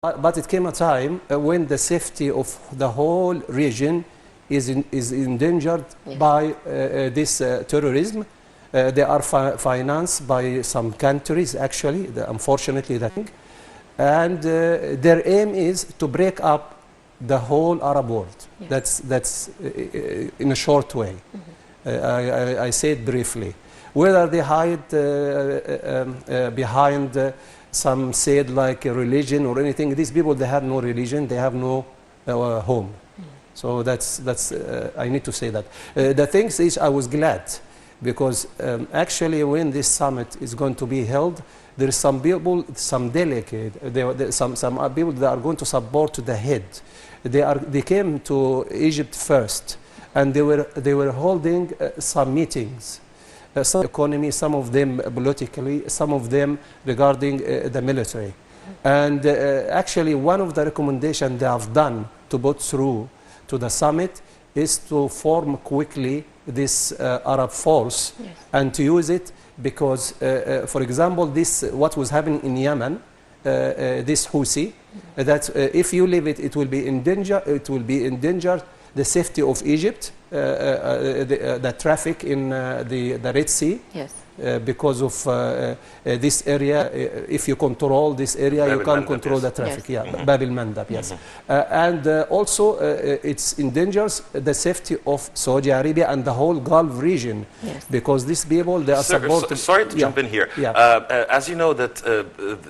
But it came a time when the safety of the whole region is endangered by this terrorism. They are financed by some countries, actually, unfortunately, and their aim is to break up the whole Arab world. Yes. That's in a short way. I say it briefly. Whether they hide behind some said like a religion or anything, these people, they have no religion, they have no home. So that's I need to say that. The thing is, I was glad because actually when this summit is going to be held, there is some people, some delegate, some people that are going to support the head. They came to Egypt first, and they were holding some meetings. Some economy, some of them politically, some of them regarding the military. And actually one of the recommendations they have done to put through to the summit is to form quickly this Arab force and to use it because, for example, what was happening in Yemen, this Houthi, that if you leave it, it will be in danger. It will be in danger the safety of Egypt, the traffic in the Red Sea. Yes. Because of this area, if you control this area, you can control the traffic. Yes. Yeah, Bab al-Mandab, yes. And also, it endangers the safety of Saudi Arabia and the whole Gulf region. Yes. Because these people, they are supported. Sorry to jump in here. Yeah. As you know, that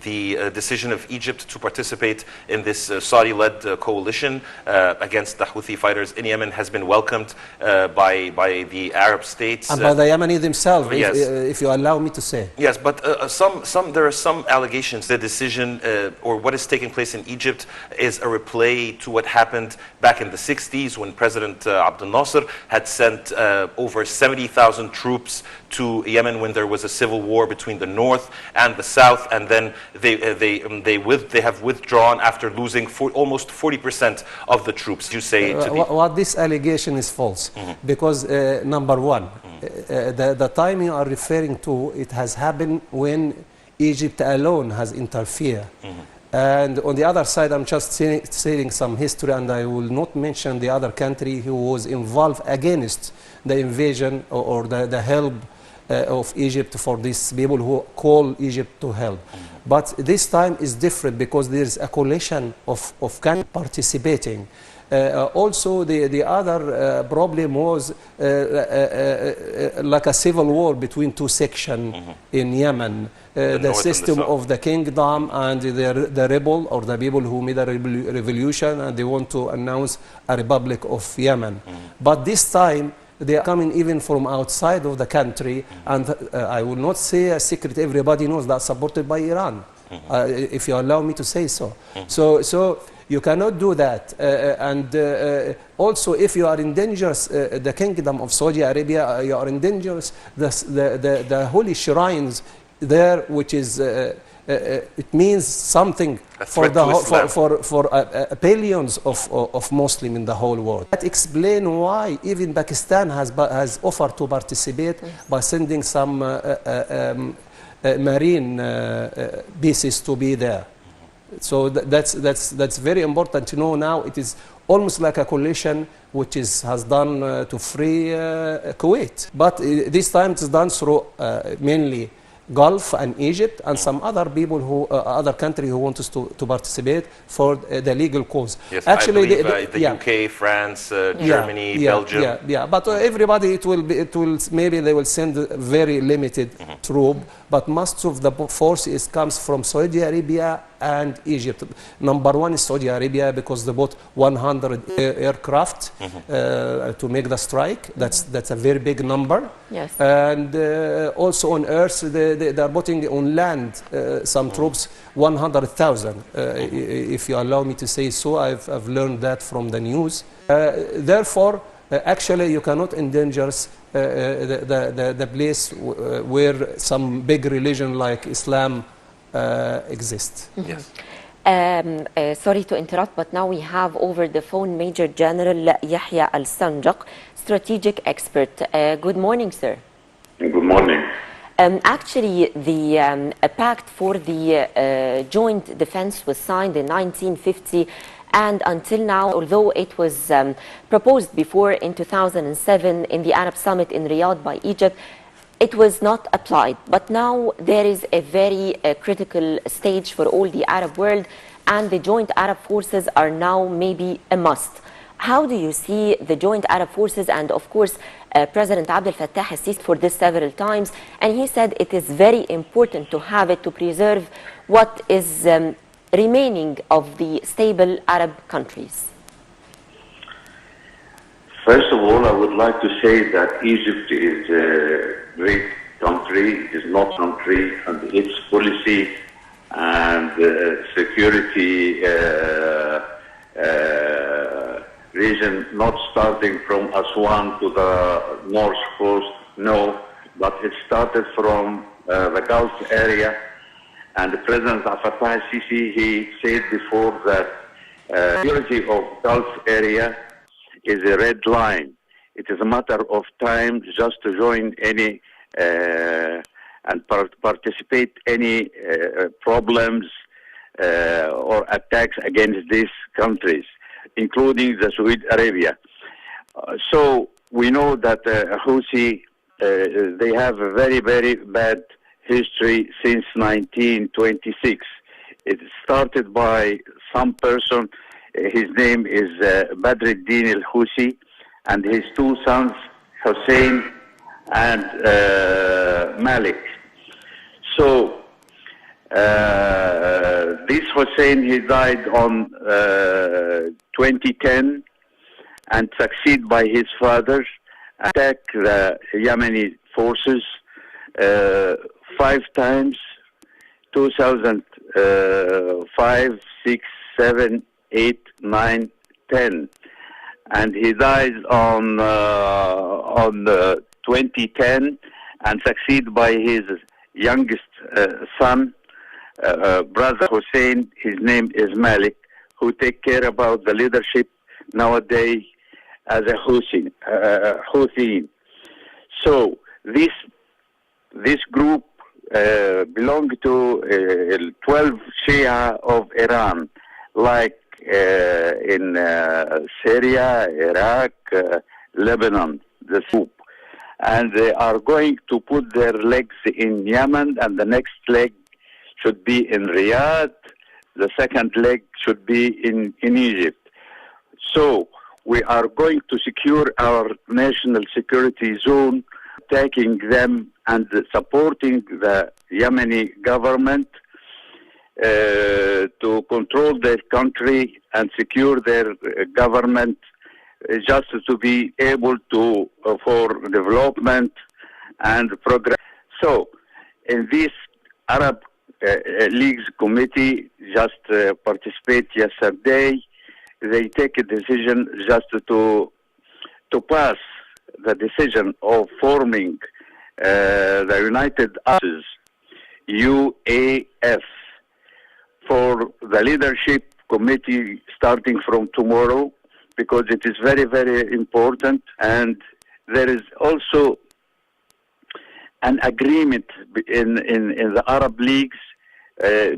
the decision of Egypt to participate in this Saudi-led coalition against the Houthi fighters in Yemen has been welcomed by the Arab states. And by the Yemeni themselves. Yes. If you allow me to say. Yes, but there are some allegations the decision or what is taking place in Egypt is a replay to what happened back in the 60s when President Abdel Nasser had sent over 70,000 troops to Yemen when there was a civil war between the north and the south, and then they have withdrawn after losing almost 40% of the troops. You say what this allegation is false because number one, the time you are referring to, it has happened when Egypt alone has interfered. And on the other side, I'm just saying some history, and I will not mention the other country who was involved against the invasion or the help of Egypt for these people who call Egypt to help. But this time is different because there's a coalition of countries participating. Also, the other problem was like a civil war between two sections in Yemen. The system of the kingdom and the rebel or the people who made a revolution, and they want to announce a republic of Yemen. But this time, they are coming even from outside of the country, and I will not say a secret, everybody knows that's supported by Iran, if you allow me to say so. So you cannot do that. And also, if you are in danger, the kingdom of Saudi Arabia, you are in danger, the holy shrines there, which is it means something for billions of Muslims in the whole world. That explains why even Pakistan has offered to participate by sending some marine bases to be there. So that's very important to know now. It is almost like a coalition which has done to free Kuwait. But this time it's done through mainly Gulf and Egypt and some other people other countries who want us to participate for the legal cause. Yes, actually, I believe the UK, France, Germany, Belgium. Yeah. But everybody, maybe they will send very limited troop, but most of the force comes from Saudi Arabia and Egypt. Number one is Saudi Arabia because they bought 100 aircraft to make the strike. That's a very big number. Yes. And also on earth, they are putting on land some troops, 100,000. If you allow me to say so, I've learned that from the news. Therefore, actually, you cannot endanger the place where some big religion like Islam exists. Yes. Sorry to interrupt, but now we have over the phone Major General Yahya Al-Sanjaq, strategic expert. Good morning, sir. Good morning. Actually, the a pact for the joint defense was signed in 1950, and until now, although it was proposed before in 2007 in the Arab Summit in Riyadh by Egypt, it was not applied. But now there is a very critical stage for all the Arab world, and the joint Arab forces are now maybe a must. How do you see the joint Arab forces? And of course, President Abdel Fattah has said for this several times, and he said it is very important to have it to preserve what is remaining of the stable Arab countries. First of all, I would like to say that Egypt is a great country, is not country, and its policy and security region, not starting from Aswan to the north coast, no, but it started from the Gulf area. And President Abdel Fattah al-Sisi, he said before that security of Gulf area is a red line. It is a matter of time just to join any and participate any problems or attacks against these countries, including the Saudi Arabia. So we know that Houthi, they have a very, very bad history since 1926. It started by some person, his name is Badruddin al-Houthi, and his two sons, Hussein and Malik. So this Hussein, he died on 2010 and succeeded by his father, attacked the Yemeni forces 5 times, 2005, 6, 7, 8, 9, 10. And he died on 2010 and succeeded by his youngest son, brother Hussein. His name is Malik, who take care about the leadership nowadays as a Houthi. So this group belong to 12 Shia of Iran, like in Syria, Iraq, Lebanon, the soup. And they are going to put their legs in Yemen, and the next leg should be in Riyadh. The second leg should be in Egypt. So we are going to secure our national security zone, attacking them and supporting the Yemeni government to control their country and secure their government, just to be able to for development and progress. So in this Arab League's committee just participate yesterday, they take a decision just to pass the decision of forming the United Arabs, UAF, for the leadership committee starting from tomorrow, because it is very, very important. And there is also an agreement in the Arab Leagues,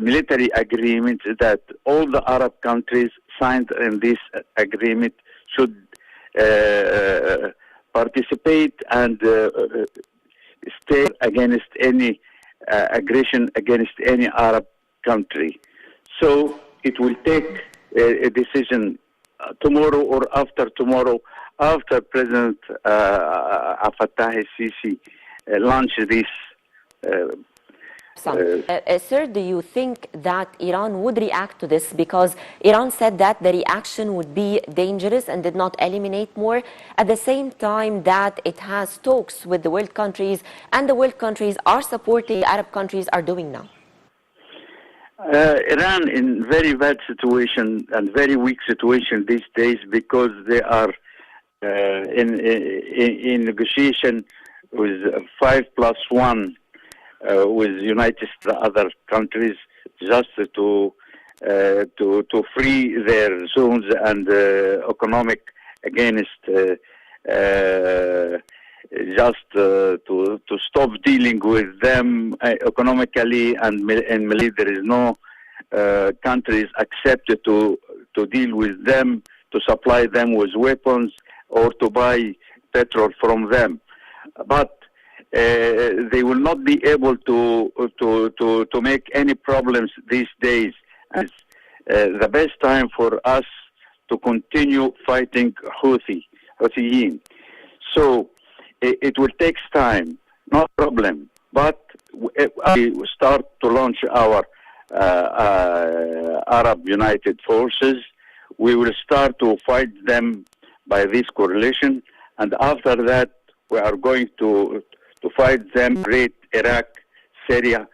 military agreement, that all the Arab countries signed in this agreement should participate and stay against any aggression against any Arab country. So it will take a decision tomorrow or after tomorrow, after President Abdel Fattah al-Sisi launched this. Sir, do you think that Iran would react to this? Because Iran said that the reaction would be dangerous and did not eliminate more. At the same time that it has talks with the world countries, and the world countries are supporting the Arab countries are doing now. Iran in very bad situation and very weak situation these days, because they are in negotiation with 5+1 with United States, other countries, just to free their zones and economic against just to stop dealing with them economically and military. There is no countries accepted to deal with them, to supply them with weapons or to buy petrol from them. But they will not be able to make any problems these days. And the best time for us to continue fighting Houthiyyin. So it will take time, no problem. But we start to launch our Arab United Forces. We will start to fight them by this coalition, and after that, we are going to fight them in Iraq, Syria,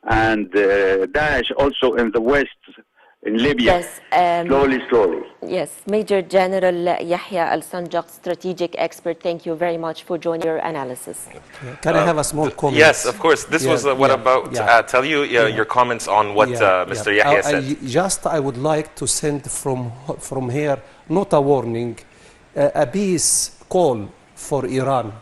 and Daesh also in the west, in Libya. Yes, slowly. Yes, Major General Yahya Al-Sanjaq, strategic expert, thank you very much for joining your analysis. Can I have a small comment? Yes, of course. This was what about tell you your comments on what Mr. Yahya said. I would like to send from here not a warning, a peace call for Iran.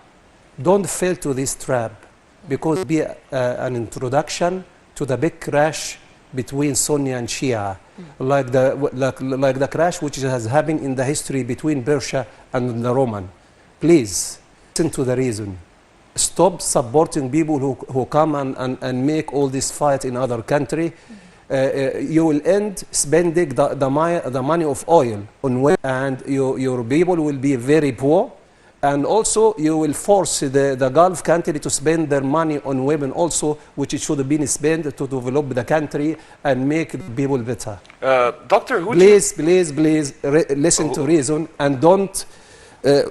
Don't fall to this trap, because it will be an introduction to the big crash between Sunni and Shia, like the crash which has happened in the history between Persia and the Roman. Please listen to the reason. Stop supporting people who come and make all this fight in other country. You will end spending the money of oil on women, and your people will be very poor. And also, you will force the Gulf country to spend their money on women also, which it should have been spent to develop the country and make people better. Doctor, please listen to reason and don't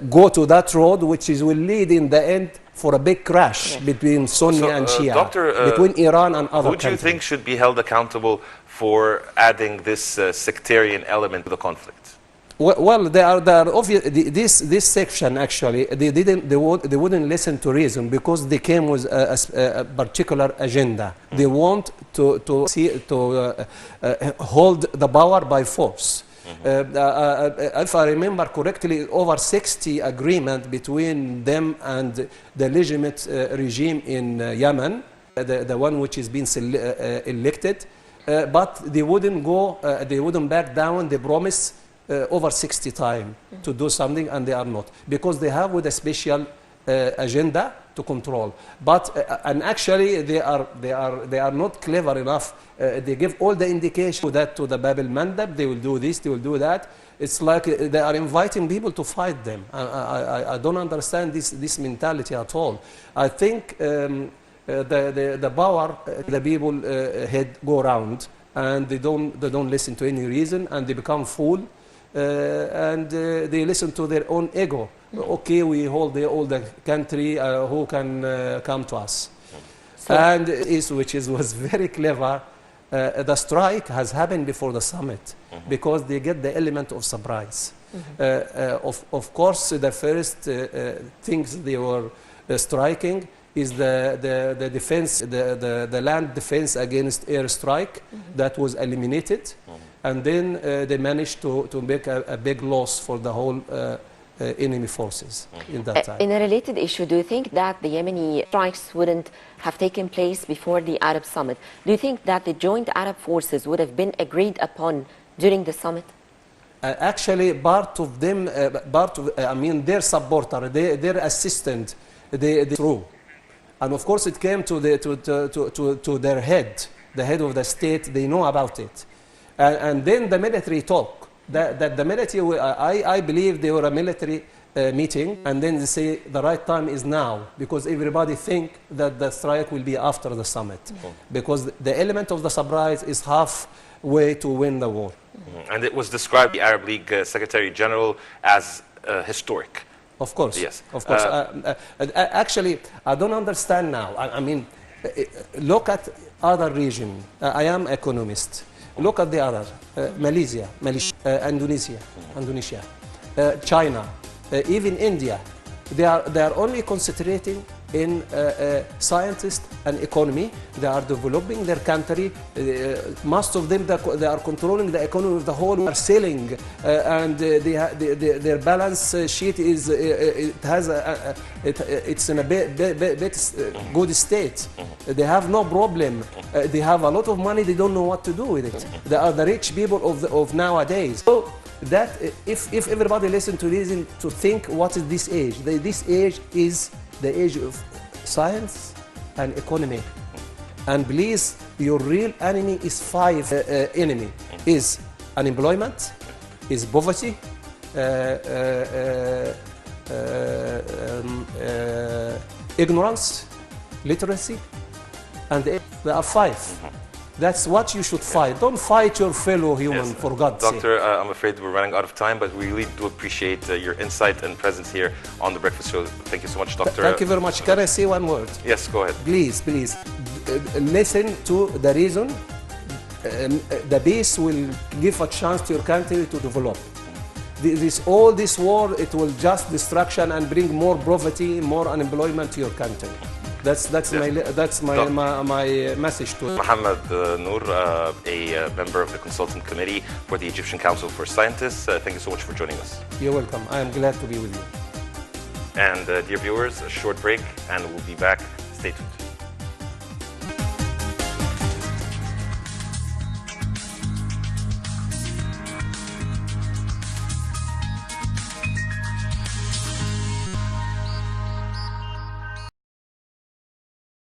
go to that road, which will lead in the end for a big crash between Sunni and Shia, between Iran and other countries. Who do you think should be held accountable for adding this sectarian element to the conflict? Well, they are obvious. This section actually they wouldn't listen to reason, because they came with a particular agenda. They want to hold the power by force. If I remember correctly, over 60 agreements between them and the legitimate regime in Yemen, the one which has been elected, but they wouldn't back down. They promise over 60 times to do something, and they are not, because they have with a special agenda to control. But and actually they are not clever enough. They give all the indication that to the Bab al-Mandab, they will do this, they will do that. It's like they are inviting people to fight them. I don't understand this mentality at all. I think the power, the people head go around, and they don't listen to any reason, and they become fool. And they listen to their own ego. Okay, we hold all the country, who can come to us? And was very clever. The strike has happened before the summit, because they get the element of surprise. Of course, the first things they were striking is the defense, the land defense against airstrike, that was eliminated. And then they managed to make a big loss for the whole enemy forces in that time. In a related issue, do you think that the Yemeni strikes wouldn't have taken place before the Arab summit? Do you think that the joint Arab forces would have been agreed upon during the summit? Actually, part of them, their supporter, their assistant, they threw. And of course, it came to their head, the head of the state. They know about it. And then the military talk. That the military, I believe they were a military meeting, and then they say the right time is now, because everybody think that the strike will be after the summit, because the element of the surprise is halfway to win the war. And it was described, the Arab League Secretary General, as historic. Of course, yes. Of course. Actually, I don't understand now. I mean, look at other region. I am economist. Look at the other, Malaysia, Indonesia, China, even India. They are only concentrating in scientists and economy. They are developing their country. Most of them, they are controlling the economy of the whole. They are selling, and their balance sheet is it's in a good state. They have no problem. They have a lot of money. They don't know what to do with it. They are the rich people of nowadays. So that if everybody listen to think, what is this age? This age is the age of science and economy. And please, your real enemy is enemy is unemployment, is poverty, ignorance, literacy, and there are 5. That's what you should fight. Don't fight your fellow human, for God's sake. Doctor, I'm afraid we're running out of time, but we really do appreciate your insight and presence here on The Breakfast Show. Thank you so much, Doctor. Thank you very much. Can I say one word? Yes, go ahead. Please, listen to the reason. The peace will give a chance to your country to develop. All this war, it will just destruction and bring more poverty, more unemployment to your country. That's my message to محمد Noor, a member of the consultant committee for the Egyptian Council for Scientists. Thank you so much for joining us. You're welcome. I am glad to be with you. And dear viewers, a short break and we'll be back. Stay tuned.